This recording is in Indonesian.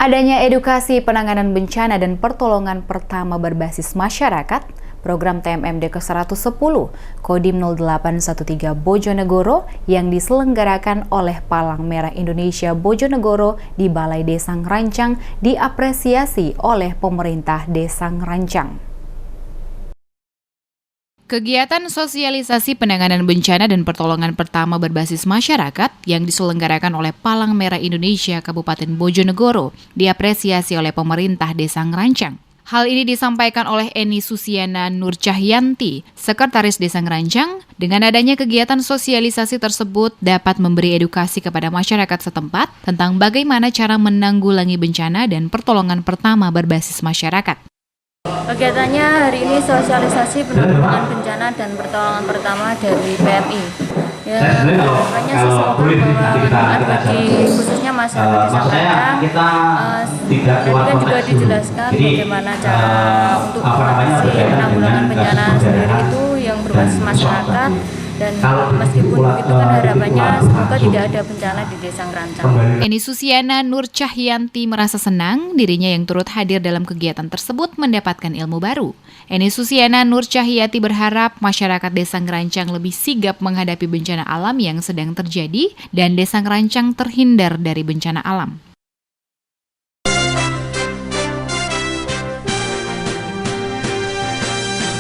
Adanya edukasi penanganan bencana dan pertolongan pertama berbasis masyarakat, program TMMD ke-110 Kodim 0813 Bojonegoro yang diselenggarakan oleh Palang Merah Indonesia Bojonegoro di Balai Desa Ngerancang diapresiasi oleh pemerintah Desa Ngerancang. Kegiatan sosialisasi penanganan bencana dan pertolongan pertama berbasis masyarakat yang diselenggarakan oleh Palang Merah Indonesia Kabupaten Bojonegoro diapresiasi oleh pemerintah Desa Ngerancang. Hal ini disampaikan oleh Eni Susiana Nur Cahyanti, Sekretaris Desa Ngerancang. Dengan adanya kegiatan sosialisasi tersebut dapat memberi edukasi kepada masyarakat setempat tentang bagaimana cara menanggulangi bencana dan pertolongan pertama berbasis masyarakat. Kegiatannya hari ini sosialisasi penanggulangan bencana dan pertolongan pertama dari PMI. Ya, harapannya semoga bahwa bagi khususnya masyarakat Desa Ngerancang, tadi kan juga dijelaskan bagaimana cara untuk mengatasi penanggulangan bencana sendiri itu yang berbasis masyarakat. Dan meskipun begitu kan harapannya semoga tidak ada bencana di Desa Ngerancang. Eni Susiana Nur Cahyanti merasa senang dirinya yang turut hadir dalam kegiatan tersebut mendapatkan ilmu baru. Eni Susiana Nur Cahyanti berharap masyarakat Desa Ngerancang lebih sigap menghadapi bencana alam yang sedang terjadi dan Desa Ngerancang terhindar dari bencana alam.